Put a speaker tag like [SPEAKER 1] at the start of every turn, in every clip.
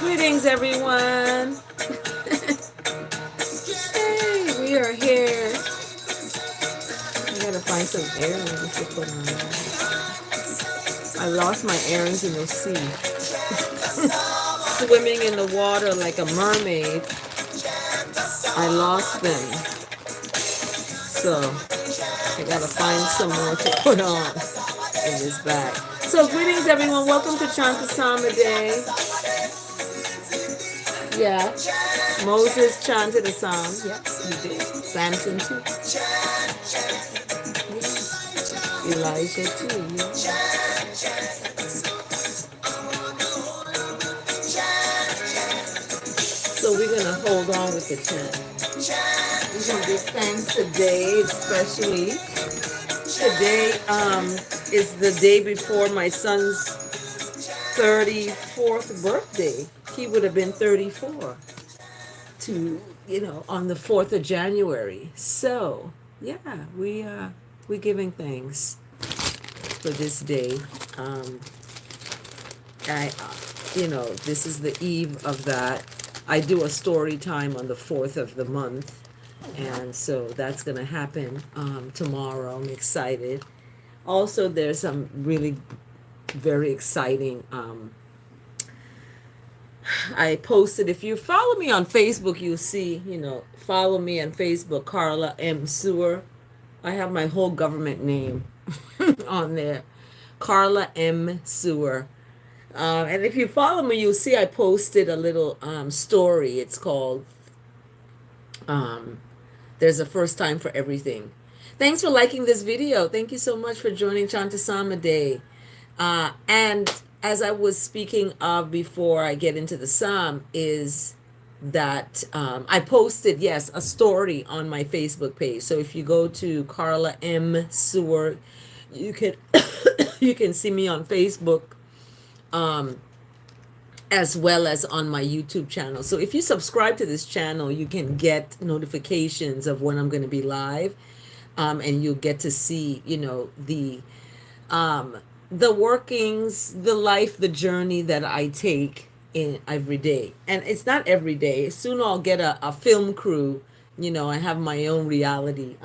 [SPEAKER 1] Greetings, everyone. Hey, we are here. I gotta find some earrings to put on. I lost my earrings in the sea. Swimming in the water like a mermaid. I lost them. So I gotta find some more to put on in this bag. So greetings, everyone. Welcome to Chant A Psalm A. Yeah. Moses chanted a psalm. Yep, he did. Samson too. Yeah. Elijah too. Yeah. So we're gonna hold on with the chant. We're gonna give thanks today, especially. Today is the day before my son's 34th birthday. He would have been 34 on the 4th of January. So yeah, we're giving thanks for this day. This is the eve of that. I do a story time on the 4th of the month, and so that's gonna happen tomorrow. I'm excited. Also, there's some really very exciting. I posted, if you follow me on Facebook, you'll see, follow me on Facebook, Carla M. Sewer. I have my whole government name on there, Carla M. Sewer. And if you follow me, you'll see I posted a little story. It's called There's a First Time for Everything. Thanks for liking this video. Thank you so much for joining Chant A Psalm A Day. And as I was speaking of before I get into the psalm, is that I posted, yes, a story on my Facebook page. So if you go to Carla M. Sewer, you can you can see me on Facebook, as well as on my YouTube channel. So if you subscribe to this channel, you can get notifications of when I'm going to be live, and you'll get to see, the workings, the life, the journey that I take in every day. And it's not every day. Soon I'll get a film crew. I have my own reality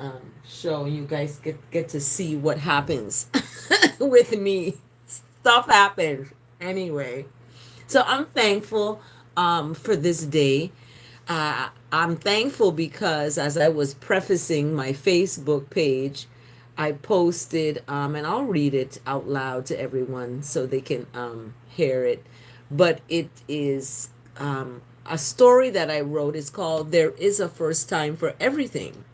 [SPEAKER 1] show. You guys get to see what happens with me. Stuff happens anyway. So I'm thankful for this day. I'm thankful because as I was prefacing my Facebook page, I posted, and I'll read it out loud to everyone so they can hear it. But it is a story that I wrote. It's called There Is a First Time for Everything.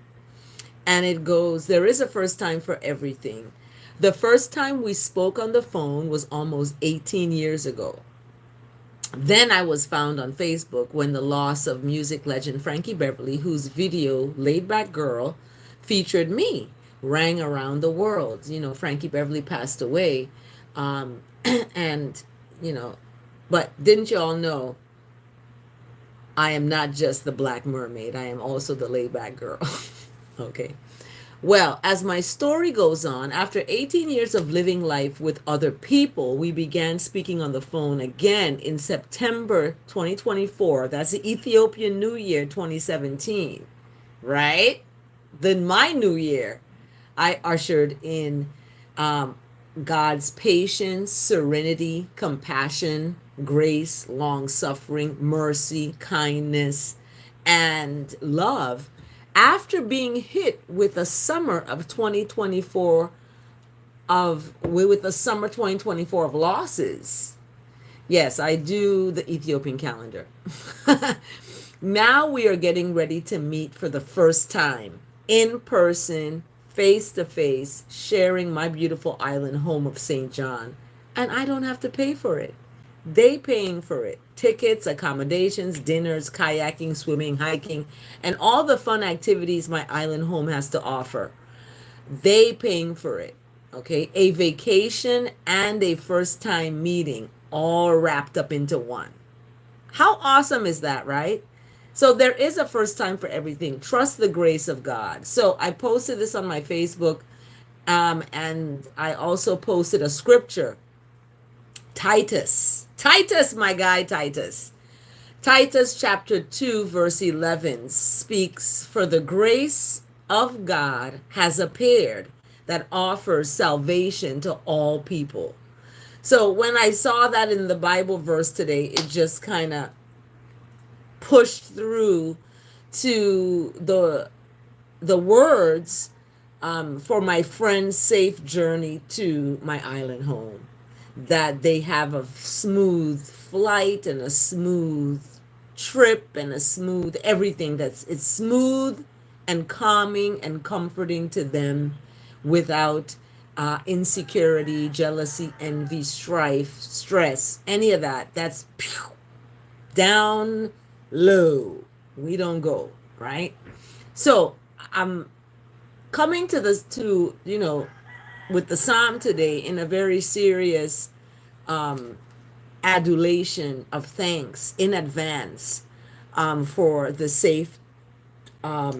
[SPEAKER 1] And it goes, there is a first time for everything. The first time we spoke on the phone was almost 18 years ago. Then I was found on Facebook when the loss of music legend Frankie Beverly, whose video Laid Back Girl featured me, rang around the world. Frankie Beverly passed away. And, but didn't you all know I am not just the Black Mermaid. I am also the Laid Back Girl. Okay. Well, as my story goes on, after 18 years of living life with other people, we began speaking on the phone again in September 2024. That's the Ethiopian New Year 2017, right? then my new year, I ushered in um, God's patience, serenity, compassion, grace, long suffering, mercy, kindness, and love after being hit with a summer of 2024 with a summer 2024 of losses. Yes, I do the Ethiopian calendar. Now we are getting ready to meet for the first time in person, face to face, sharing my beautiful island home of St. John. And I don't have to pay for it. They paying for it. Tickets, accommodations, dinners, kayaking, swimming, hiking, and all the fun activities my island home has to offer. They paying for it. Okay? A vacation and a first time meeting all wrapped up into one. How awesome is that, right? So there is a first time for everything. Trust the grace of God. So I posted this on my Facebook, and I also posted a scripture. Titus, my guy, Titus. Titus chapter 2, verse 11 speaks, "For the grace of God has appeared that offers salvation to all people." So when I saw that in the Bible verse today, it just kind of pushed through to the words for my friend's safe journey to my island home, that they have a smooth flight and a smooth trip and a smooth everything, that's it's smooth and calming and comforting to them, without insecurity, jealousy, envy, strife, stress, any of that. That's down low. We don't go, right? So I'm coming to this to, with the psalm today in a very serious adulation of thanks in advance for the safe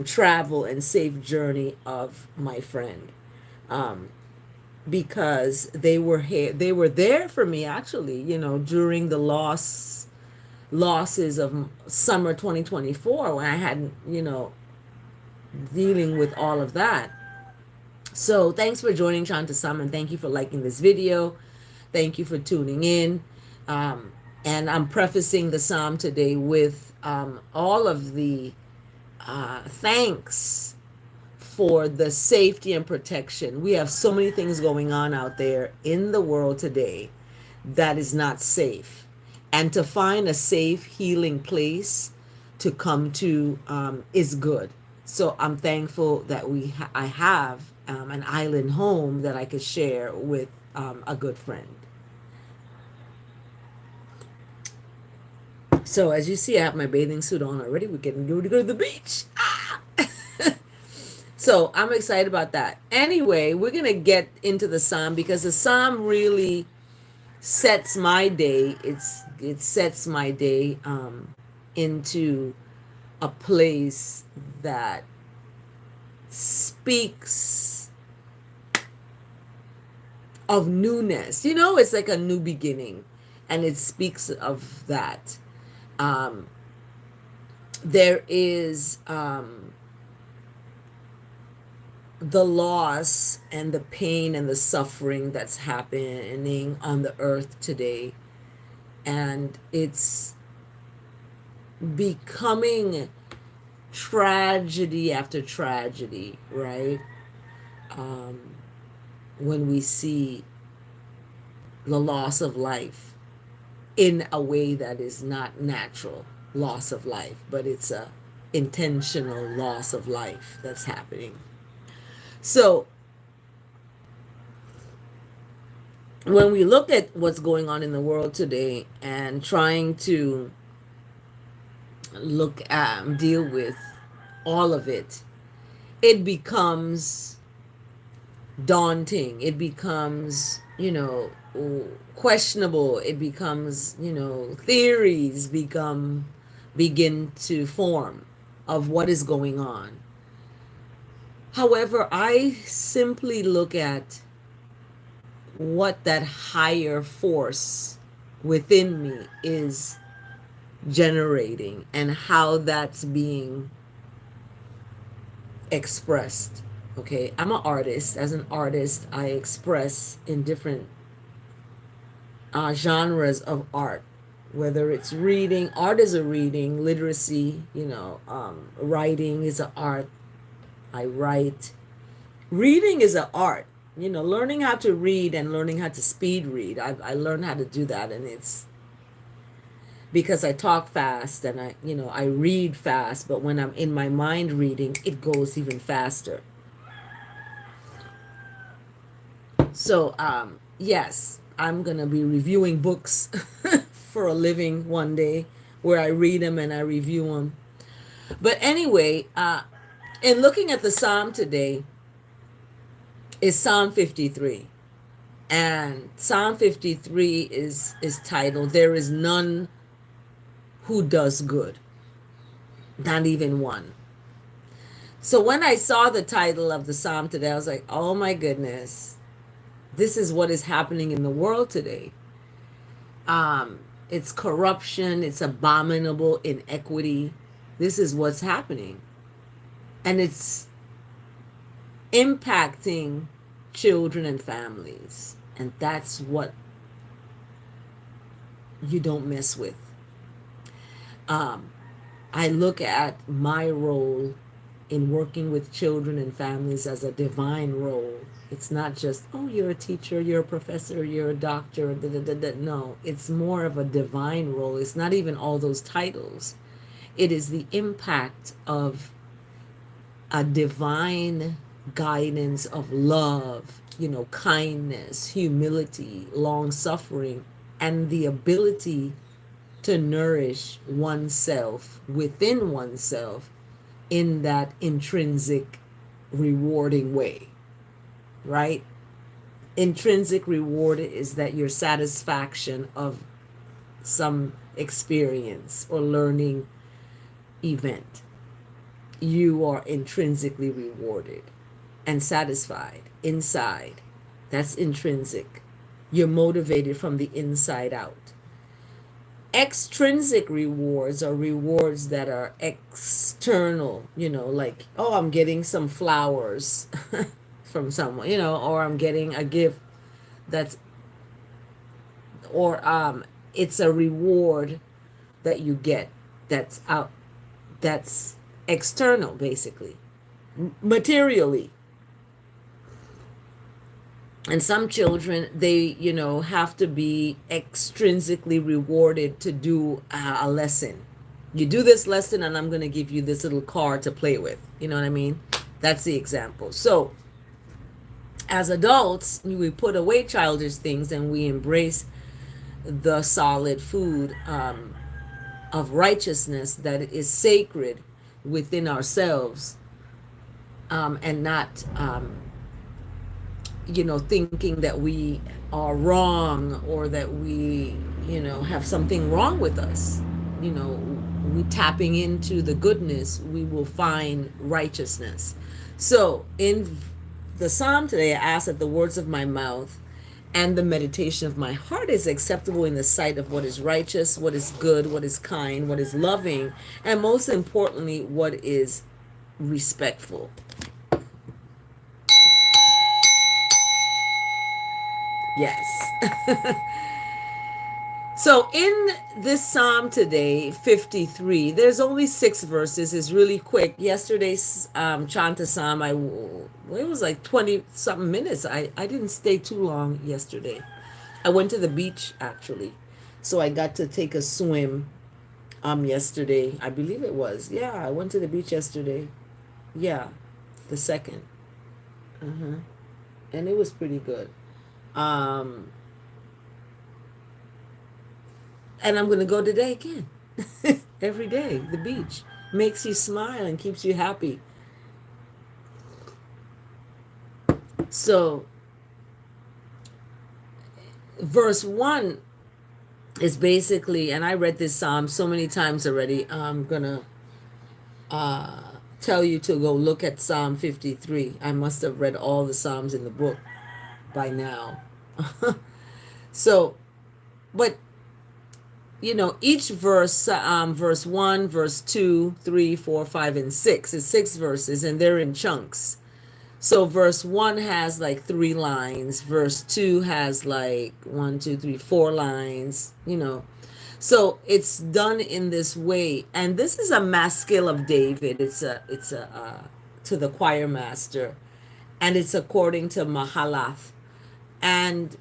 [SPEAKER 1] travel and safe journey of my friend, because they were there for me, actually, during the losses of summer 2024, when I hadn't, dealing with all of that. So thanks for joining Chant A Psalm, and thank you for liking this video. Thank you for tuning in. And I'm prefacing the psalm today with all of the thanks for the safety and protection. We have so many things going on out there in the world today that is not safe. And to find a safe, healing place to come to is good. So I'm thankful that I have an island home that I could share with a good friend. So as you see, I have my bathing suit on already. We're getting ready to go to the beach. So I'm excited about that. Anyway, we're going to get into the psalm, because the psalm really sets my day. It sets my day into a place that speaks of newness. It's like a new beginning, and it speaks of that. There is the loss and the pain and the suffering that's happening on the earth today, and it's becoming tragedy after tragedy, right? When we see the loss of life in a way that is not natural loss of life, but it's a intentional loss of life that's happening. So when we look at what's going on in the world today and trying to deal with all of it, it becomes daunting. It becomes, questionable. It becomes, theories begin to form of what is going on. However, I simply look at what that higher force within me is generating and how that's being expressed. Okay, I'm an artist. As an artist, I express in different genres of art, whether it's reading. Art is a reading, literacy, writing is an art. I write. Reading is an art. Learning how to read and learning how to speed read. I learned how to do that, and it's because I talk fast and I read fast, but when I'm in my mind reading, it goes even faster. So, yes, I'm going to be reviewing books for a living one day, where I read them and I review them. But anyway, in looking at the Psalm today, is Psalm 53. And Psalm 53 is titled, There is None Who Does Good, Not Even One. So when I saw the title of the Psalm today, I was like, oh my goodness, this is what is happening in the world today. It's corruption, it's abominable inequity. This is what's happening. And it's impacting children and families. And that's what you don't mess with. I look at my role in working with children and families as a divine role. It's not just, oh, you're a teacher, you're a professor, you're a doctor. No, it's more of a divine role. It's not even all those titles. It is the impact of a divine guidance of love, kindness, humility, long suffering, and the ability to nourish oneself within oneself in that intrinsic rewarding way, right? Intrinsic reward is that your satisfaction of some experience or learning event. You are intrinsically rewarded and satisfied inside. That's intrinsic. You're motivated from the inside out. Extrinsic rewards are rewards that are external, like, oh, I'm getting some flowers from someone, or I'm getting a gift that's, or it's a reward that you get that's out, that's external, basically, materially. And some children, they, have to be extrinsically rewarded to do a lesson. You do this lesson and I'm going to give you this little car to play with. You know what I mean? That's the example. So as adults, we put away childish things and we embrace the solid food of righteousness that is sacred within ourselves, and not thinking that we are wrong or that we have something wrong with us. We tapping into the goodness, we will find righteousness. So in the psalm today, I ask that the words of my mouth and the meditation of my heart is acceptable in the sight of what is righteous, what is good, what is kind, what is loving, and most importantly, what is respectful. Yes. So in this psalm today, 53, there's only 6 verses. It's really quick. Yesterday's Chant A Psalm, it was like 20 something minutes. I didn't stay too long yesterday. I went to the beach, actually. So I got to take a swim yesterday. I believe it was. Yeah, I went to the beach yesterday. Yeah, the 2nd. And it was pretty good. And I'm going to go today again. Every day, the beach makes you smile and keeps you happy. So, verse 1 is basically, and I read this psalm so many times already, I'm going to tell you to go look at Psalm 53. I must have read all the psalms in the book by now. So, but each verse, verse 1, verse 2, 3, 4, 5, and 6 is 6 verses, and they're in chunks. So verse 1 has like 3 lines, verse 2 has like 1, 2, 3, 4 lines. So it's done in this way, and this is a maskil of David. It's a to the choir master, and it's according to Mahalath, and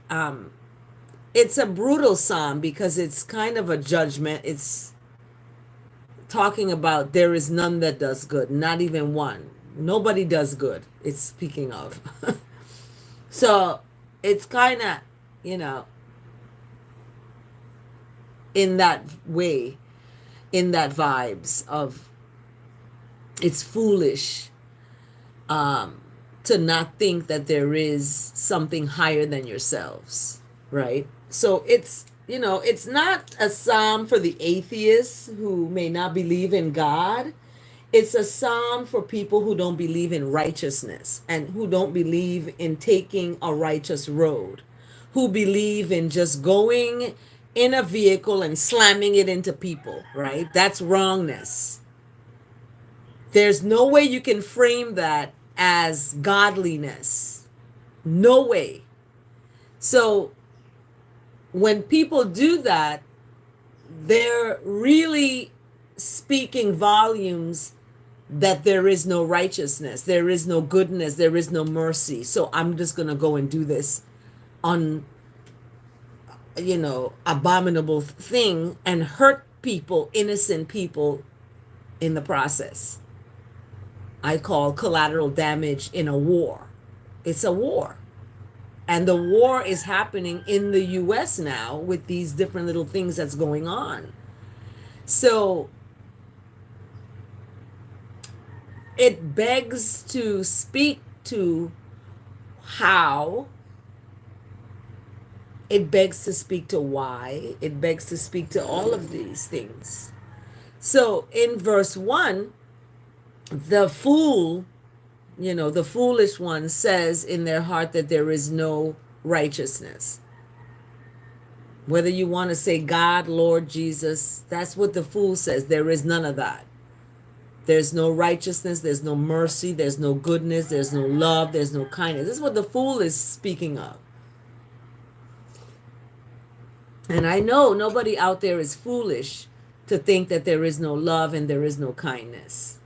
[SPEAKER 1] it's a brutal psalm because it's kind of a judgment. It's talking about there is none that does good, not even one. Nobody does good. It's speaking of. So it's kind of, you know, in that way, in that vibes of it's foolish to not think that there is something higher than yourselves, right? So it's not a psalm for the atheists who may not believe in God. It's a psalm for people who don't believe in righteousness and who don't believe in taking a righteous road, who believe in just going in a vehicle and slamming it into people, right? That's wrongness. There's no way you can frame that as godliness. No way. So when people do that, they're really speaking volumes that there is no righteousness, there is no goodness, there is no mercy. So I'm just going to go and do this on, abominable thing and hurt people, innocent people in the process. I call collateral damage in a war. It's a war. And the war is happening in the US now with these different little things that's going on. So it begs to speak to how, it begs to speak to why, it begs to speak to all of these things. So in verse 1, the fool, the foolish one says in their heart that there is no righteousness. Whether you want to say God, Lord, Jesus, that's what the fool says. There is none of that. There's no righteousness, there's no mercy, there's no goodness, there's no love, there's no kindness. This is what the fool is speaking of. And I know nobody out there is foolish to think that there is no love and there is no kindness.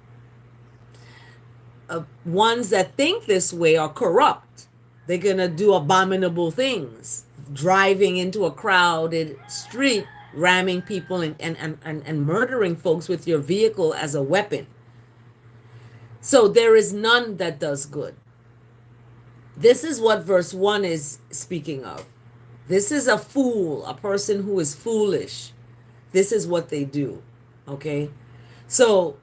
[SPEAKER 1] Ones that think this way are corrupt. They're going to do abominable things, driving into a crowded street, ramming people and murdering folks with your vehicle as a weapon. So there is none that does good. This is what verse 1 is speaking of. This is a fool, a person who is foolish. This is what they do. Okay? So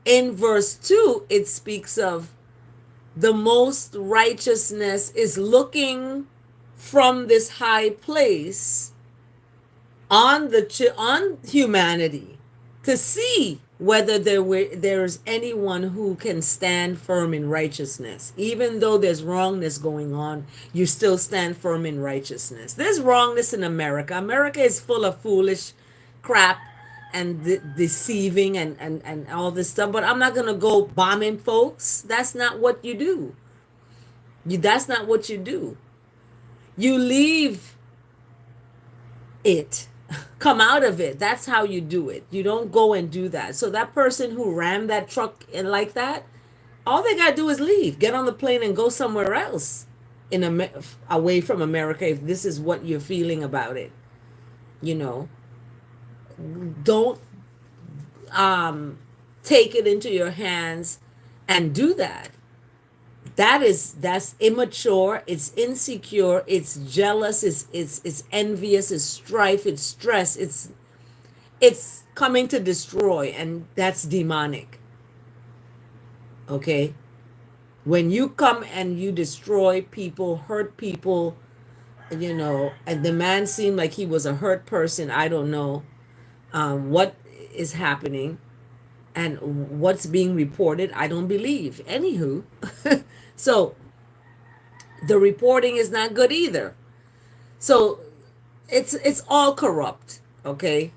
[SPEAKER 1] in verse 2, it speaks of the most righteousness is looking from this high place on humanity to see whether there's anyone who can stand firm in righteousness. Even though there's wrongness going on, you still stand firm in righteousness. There's wrongness in America. America is full of foolish crap and deceiving and all this stuff, but I'm not going to go bombing folks. That's not what you do. That's not what you do. You leave it. Come out of it. That's how you do it. You don't go and do that. So that person who rammed that truck in like that, all they got to do is leave, get on the plane and go somewhere else away from America if this is what you're feeling about it. Don't take it into your hands and do that. That's immature, it's insecure, it's jealous, it's envious, it's strife, it's stress, it's coming to destroy, and that's demonic. Okay? When you come and you destroy people, hurt people, and the man seemed like he was a hurt person. I don't know what is happening and what's being reported. I don't believe. Anywho, so the reporting is not good either. So it's all corrupt. Okay.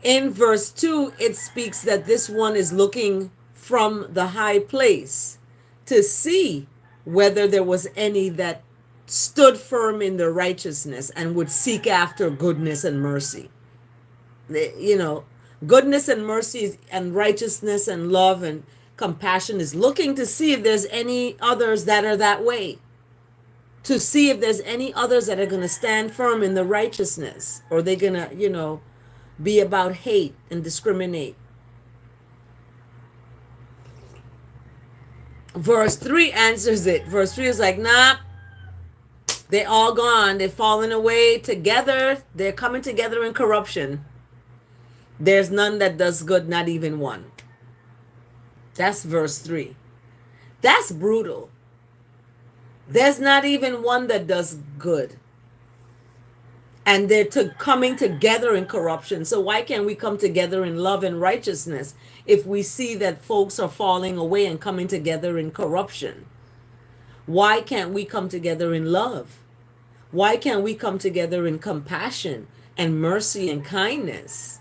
[SPEAKER 1] In verse 2, it speaks that this one is looking from the high place to see whether there was any that stood firm in their righteousness and would seek after goodness and mercy. You know, goodness and mercy and righteousness and love and compassion is looking to see if there's any others that are that way, to see if there's any others that are going to stand firm in the righteousness, or they're going to, be about hate and discriminate. Verse 3 answers it. Verse 3 is like, nah, they're all gone. They're falling away together. They're coming together in corruption. There's none that does good, not even one. That's verse 3. That's brutal. There's not even one that does good. And they're coming together in corruption. So why can't we come together in love and righteousness if we see that folks are falling away and coming together in corruption? Why can't we come together in love? Why can't we come together in compassion and mercy and kindness?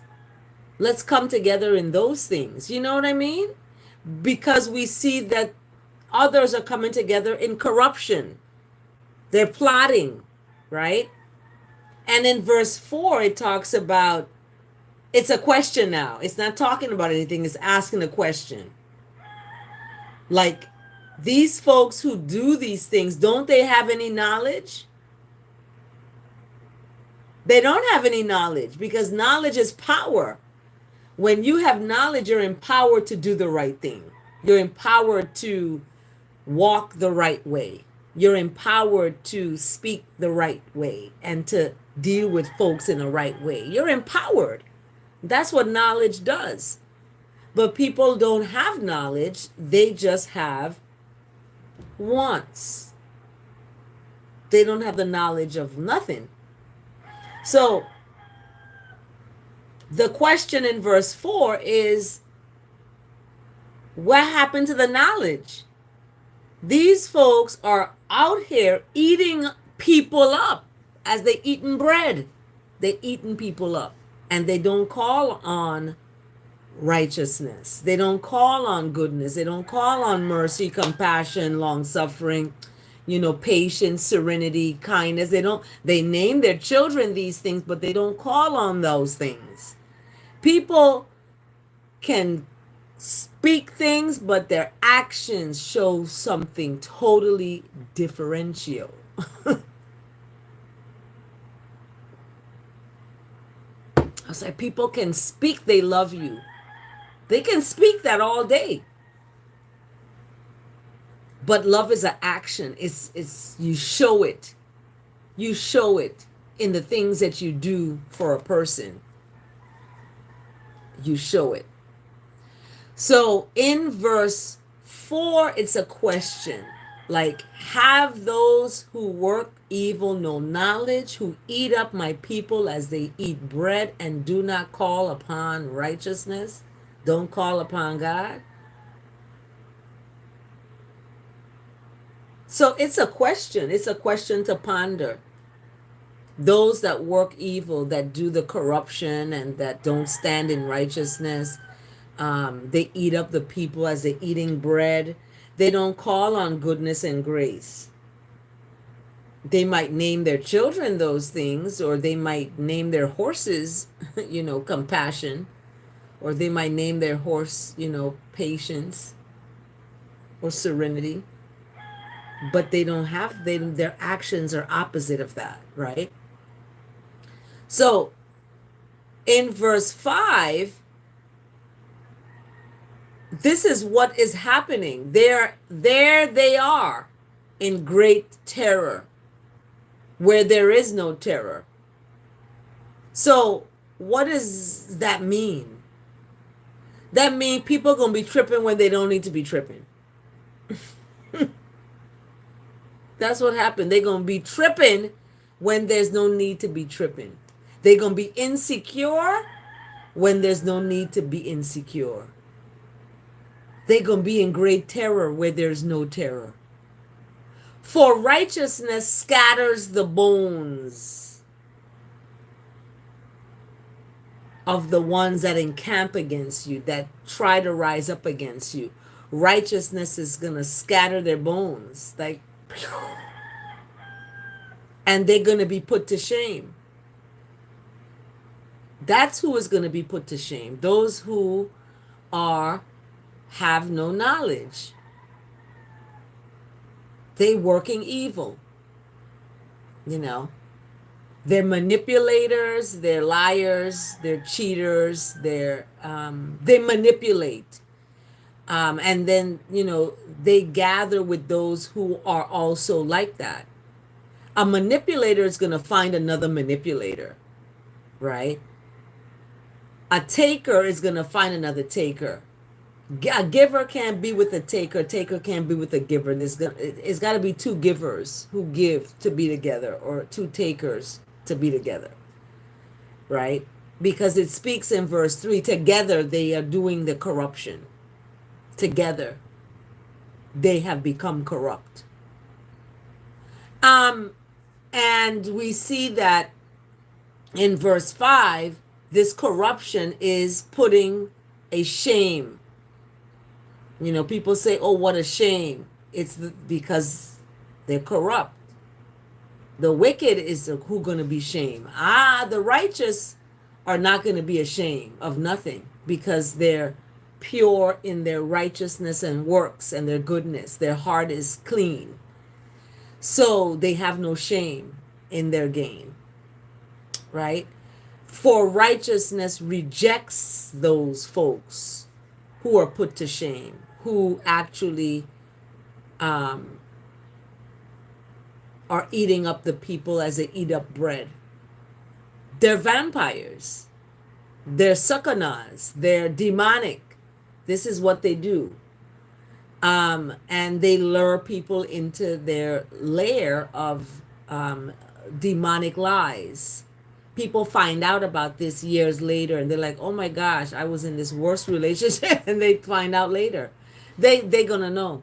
[SPEAKER 1] Let's come together in those things. You know what I mean? Because we see that others are coming together in corruption. They're plotting, right? And in verse 4, it talks about, it's a question now. It's not talking about anything. It's asking a question. Like, these folks who do these things, don't they have any knowledge? They don't have any knowledge, because knowledge is power. When you have knowledge, you're empowered to do the right thing. You're empowered to walk the right way. You're empowered to speak the right way and to deal with folks in the right way. You're empowered. That's what knowledge does. But people don't have knowledge. They just have wants. They don't have the knowledge of nothing. So the question in verse 4 is, what happened to the knowledge? These folks are out here eating people up as they eating bread. They eating people up, and they don't call on righteousness. They don't call on goodness. They don't call on mercy, compassion, long suffering, patience, serenity, kindness. They name their children these things, but they don't call on those things. People can speak things, but their actions show something totally differential. I was like, people can speak they love you. They can speak that all day. But love is an action. It's you show it. You show it in the things that you do for a person. You show it. So in verse 4, it's a question. Like, have those who work evil no knowledge, who eat up my people as they eat bread and do not call upon righteousness? Don't call upon God? So it's a question. It's a question to ponder. Those that work evil, that do the corruption and that don't stand in righteousness, they eat up the people as they're eating bread. They don't call on goodness and grace. They might name their children those things, or they might name their horses, compassion, or they might name their horse, patience or serenity. But they don't have, their actions are opposite of that, right? So in verse 5, this is what is happening. There they are in great terror where there is no terror. So what does that mean? That means people are going to be tripping when they don't need to be tripping. That's what happened. They're going to be tripping when there's no need to be tripping. They're going to be insecure when there's no need to be insecure. They're going to be in great terror where there's no terror. For righteousness scatters the bones. of the ones that encamp against you, that try to rise up against you. Righteousness is going to scatter their bones, like, and they're going to be put to shame. That's who is going to be put to shame. Those who are have no knowledge. They working evil. You know, they're manipulators, they're liars, they're cheaters, they manipulate. And then, they gather with those who are also like that. A manipulator is going to find another manipulator, right? A taker is going to find another taker. A giver can't be with a taker. Taker can't be with a giver. It's got to be two givers who give to be together, or two takers to be together, right? Because it speaks in verse 3, together they are doing the corruption. Together they have become corrupt. And we see that in verse 5, this corruption is putting a shame. People say, oh, what a shame. It's because they're corrupt. The wicked is who going to be shamed. The righteous are not going to be ashamed of nothing, because they're pure in their righteousness and works and their goodness. Their heart is clean. So they have no shame in their gain, right? For righteousness rejects those folks who are put to shame, who actually are eating up the people as they eat up bread. They're vampires. They're sakanas. They're demonic. This is what they do. And they lure people into their lair of demonic lies. People find out about this years later, and they're like, oh my gosh, I was in this worst relationship. And they find out later. They're going to know.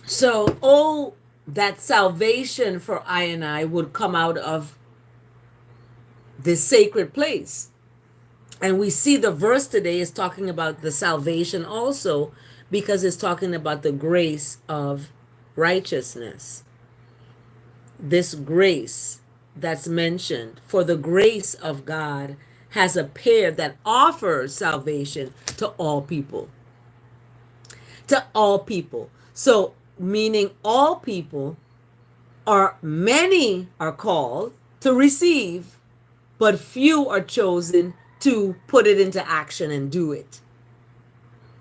[SPEAKER 1] So, that salvation for I and I would come out of this sacred place. And we see the verse today is talking about the salvation also, because it's talking about the grace of righteousness. This grace that's mentioned, for the grace of God has appeared that offers salvation to all people. To all people. So, meaning all people, are many are called to receive, but few are chosen to put it into action and do it.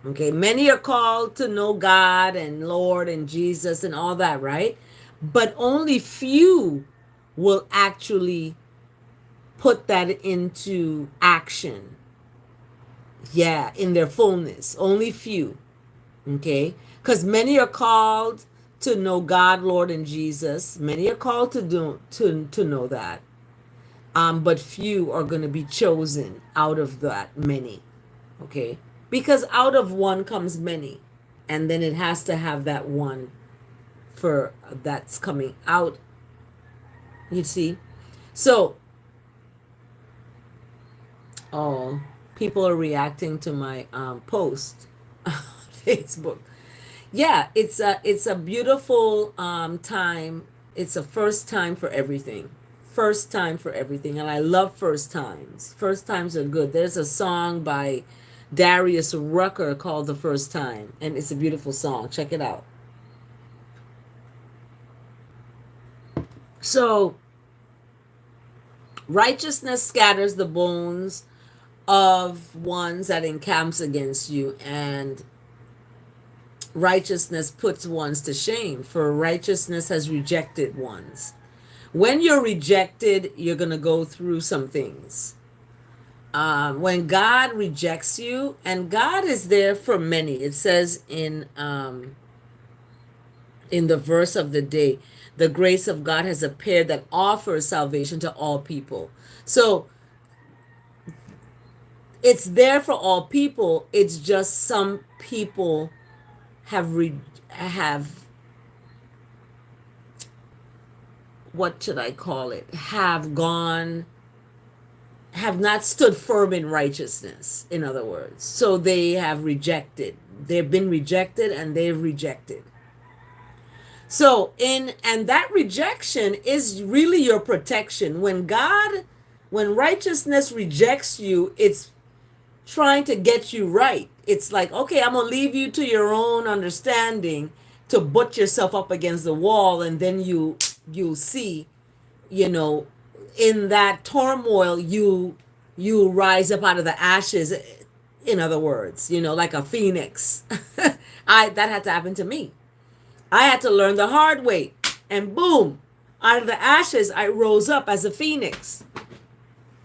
[SPEAKER 1] Okay, many are called to know God and Lord and Jesus and all that, right? But only few will actually put that into action. Yeah, in their fullness. Only few. Okay? Because many are called to know God, Lord, and Jesus. Many are called to know that. But few are going to be chosen out of that many. Okay? Because out of one comes many. And then it has to have that one for that's coming out. You see? So, people are reacting to my post on Facebook. Yeah, it's a beautiful time. It's a first time for everything. First time for everything. And I love first times. First times are good. There's a song by Darius Rucker called The First Time, and it's a beautiful song. Check it out. So, righteousness scatters the bones of ones that encamps against you, and righteousness puts ones to shame, for righteousness has rejected ones. When you're rejected, you're going to go through some things. When God rejects you, and God is there for many, it says in the verse of the day, the grace of God has appeared that offers salvation to all people. So it's there for all people. It's just some people have what should I call it, have not stood firm in righteousness, in other words. So they have rejected. They've been rejected and they've rejected. So and that rejection is really your protection. When righteousness rejects you, it's trying to get you right. It's like, okay, I'm gonna leave you to your own understanding to butt yourself up against the wall, and then you'll see, you know, in that turmoil, you rise up out of the ashes. In other words, like a phoenix. I That had to happen to me. I had to learn the hard way. And boom, out of the ashes, I rose up as a phoenix.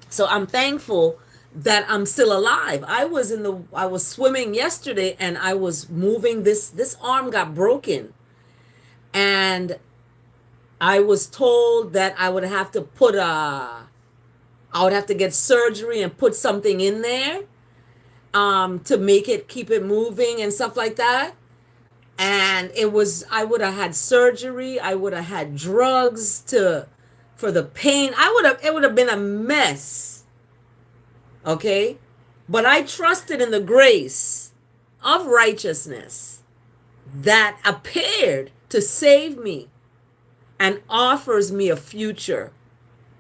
[SPEAKER 1] So I'm thankful that I'm still alive. I was swimming yesterday and I was moving. This arm got broken. And I was told that I would have to get surgery and put something in there to keep it moving and stuff like that. And I would have had surgery, I would have had drugs for the pain. It would have been a mess. Okay? But I trusted in the grace of righteousness that appeared to save me and offers me a future.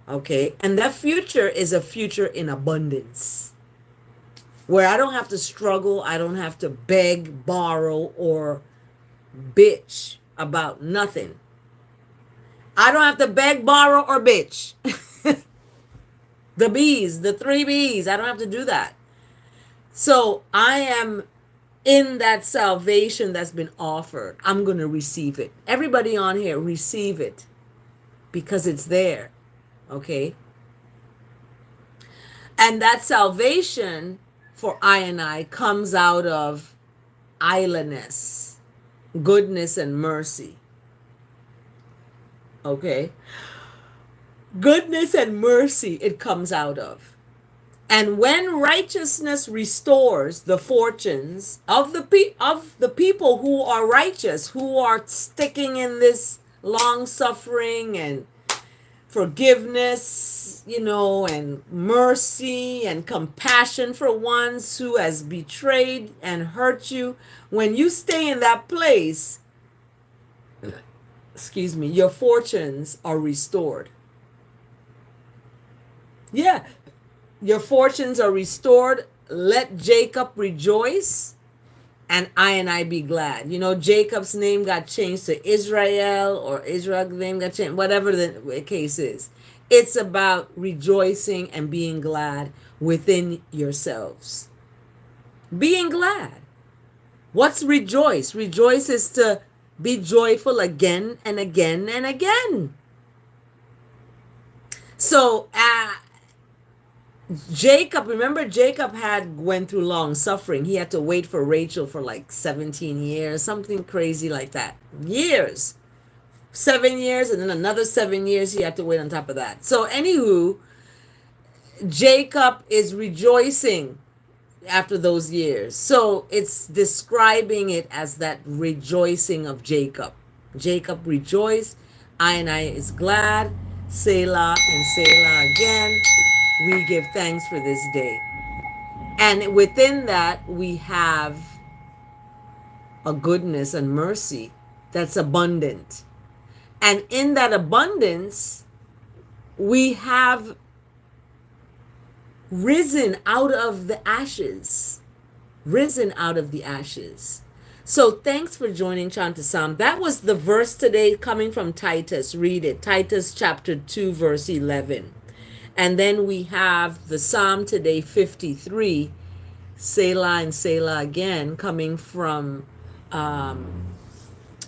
[SPEAKER 1] Okay? And that future is a future in abundance, where I don't have to struggle, I don't have to beg, borrow, or bitch about nothing. I don't have to beg, borrow, or bitch. The 3 B's, I don't have to do that. So I am in that salvation that's been offered. I'm going to receive it. Everybody on here, receive it, because it's there. Okay? And that salvation for I comes out of islandness, goodness, and mercy. Okay? Goodness and mercy it comes out of. And when righteousness restores the fortunes of the people who are righteous, who are sticking in this long suffering and forgiveness, and mercy and compassion for ones who has betrayed and hurt you, when you stay in that place, your fortunes are restored. Yeah, your fortunes are restored. Let Jacob rejoice and I be glad. Jacob's name got changed to Israel, or Israel's name got changed, whatever the case is. It's about rejoicing and being glad within yourselves. Being glad. What's rejoice? Rejoice is to be joyful again and again and again. So, Jacob went through long suffering. He had to wait for Rachel for like 17 years, something crazy like that. 7 years, and then another 7 years he had to wait on top of that. So anywho, Jacob is rejoicing after those years. So it's describing it as that rejoicing of Jacob. Jacob rejoiced, I is glad, Selah and Selah again. We give thanks for this day. And within that, we have a goodness and mercy that's abundant. And in that abundance, we have risen out of the ashes. So thanks for joining Chant A Psalm. That was the verse today coming from Titus. Read it. Titus chapter 2, verse 11. And then we have the Psalm today, 53, Selah and Selah again, coming from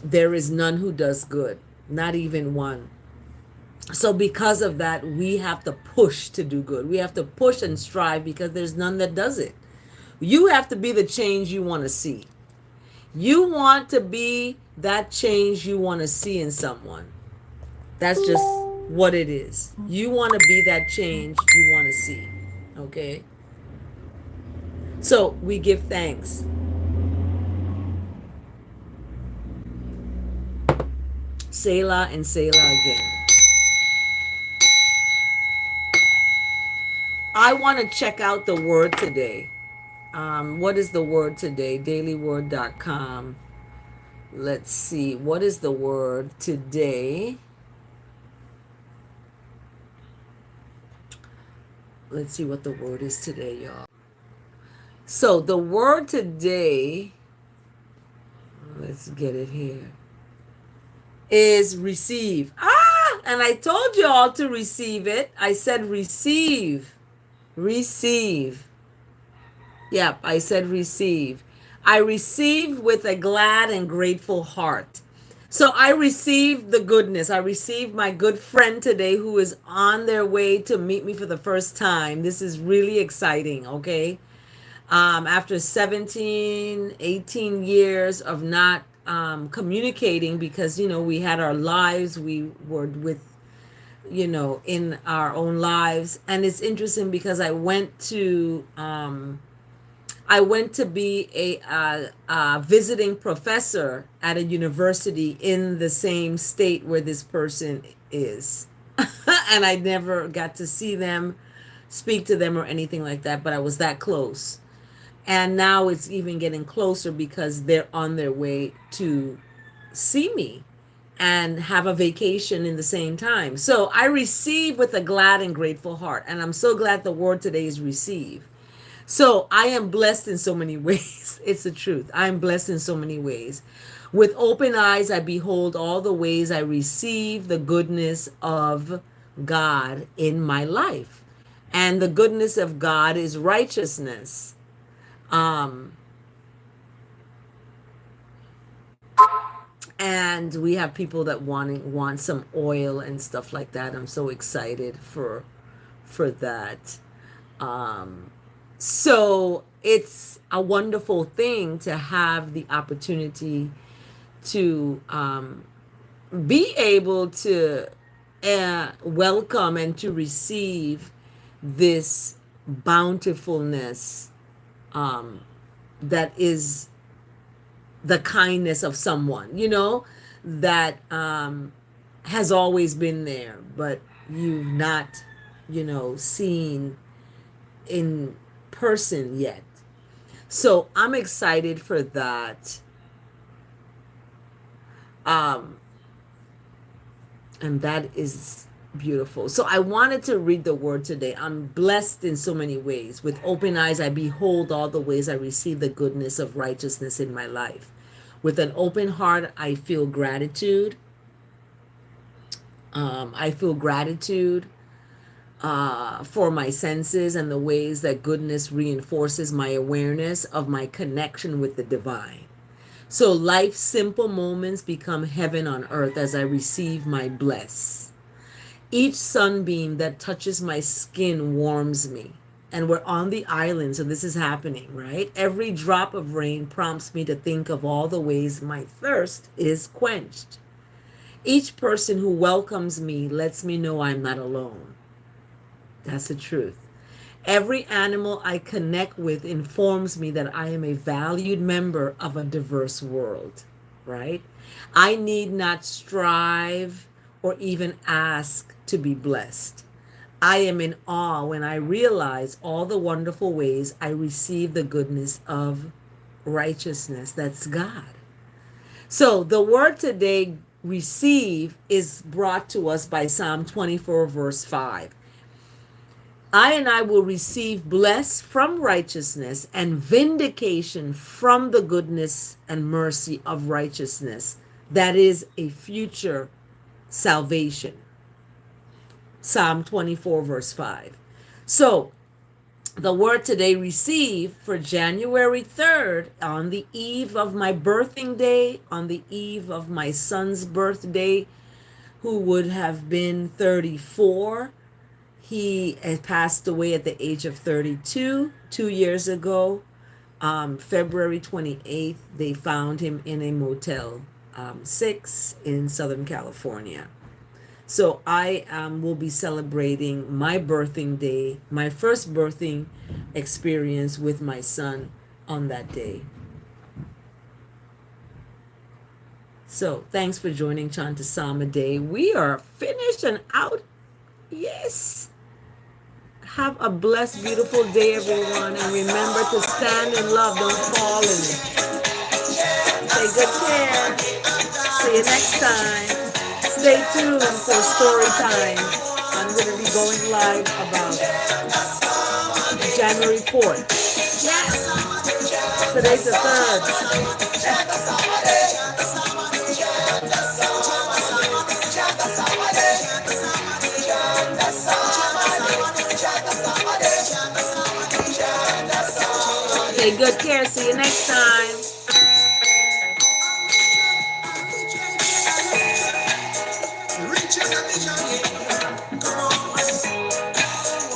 [SPEAKER 1] there is none who does good, not even one. So because of that, we have to push to do good. We have to push and strive, because there's none that does it. You have to be the change you want to see. You want to be that change you want to see in someone. That's just what it is. You want to be that change you want to see. Okay? So we give thanks. Selah and Selah again. I want to check out the word today. What is the word today? Dailyword.com. Let's see. What is the word today? Let's see what the word is today, y'all. So the word today, let's get it here, is receive. And I told you all to receive it. I said receive. Receive. Yep, I said receive. I receive with a glad and grateful heart. So I received the goodness. I received my good friend today who is on their way to meet me for the first time. This is really exciting, okay? After 17, 18 years of not communicating because, we had our lives, we were with, in our own lives. And it's interesting because I went to be a visiting professor at a university in the same state where this person is. And I never got to see them, speak to them, or anything like that, but I was that close. And now it's even getting closer because they're on their way to see me and have a vacation in the same time. So I receive with a glad and grateful heart. And I'm so glad the word today is receive. So I am blessed in so many ways. It's the truth. I am blessed in so many ways. With open eyes, I behold all the ways I receive the goodness of God in my life. And the goodness of God is righteousness. And we have people that want some oil and stuff like that. I'm so excited for that. So it's a wonderful thing to have the opportunity to be able to welcome and to receive this bountifulness that is the kindness of someone, that has always been there, but you've not, seen in person yet. So I'm excited for that. And that is beautiful. So I wanted to read the word today. I'm blessed in so many ways. With open eyes, I behold all the ways I receive the goodness of righteousness in my life. With an open heart, I feel gratitude. I feel gratitude for my senses and the ways that goodness reinforces my awareness of my connection with the divine. So life's simple moments become heaven on earth as I receive my bless. Each sunbeam that touches my skin warms me. And we're on the island, so this is happening, right? Every drop of rain prompts me to think of all the ways my thirst is quenched. Each person who welcomes me lets me know I'm not alone. That's the truth. Every animal I connect with informs me that I am a valued member of a diverse world, right? I need not strive or even ask to be blessed. I am in awe when I realize all the wonderful ways I receive the goodness of righteousness. That's God. So the word today, receive, is brought to us by Psalm 24, verse 5. I will receive bless from righteousness and vindication from the goodness and mercy of righteousness. That is a future salvation. Psalm 24, verse 5. So the word today, receive, for January 3rd, on the eve of my birthing day, on the eve of my son's birthday, who would have been 34. He had passed away at the age of 32 2 years ago. February 28th, they found him in a Motel 6 in Southern California. So I will be celebrating my birthing day, my first birthing experience with my son on that day. So thanks for joining Chant A Psalm A Day. We are finished and out. Yes. Have a blessed, beautiful day, everyone. And remember to stand in love. Don't fall in it. Take good care. See you next time. Stay tuned for story time. I'm going to be going live about January 4th. Yes. Today's the 3rd. Take good care. See you next time.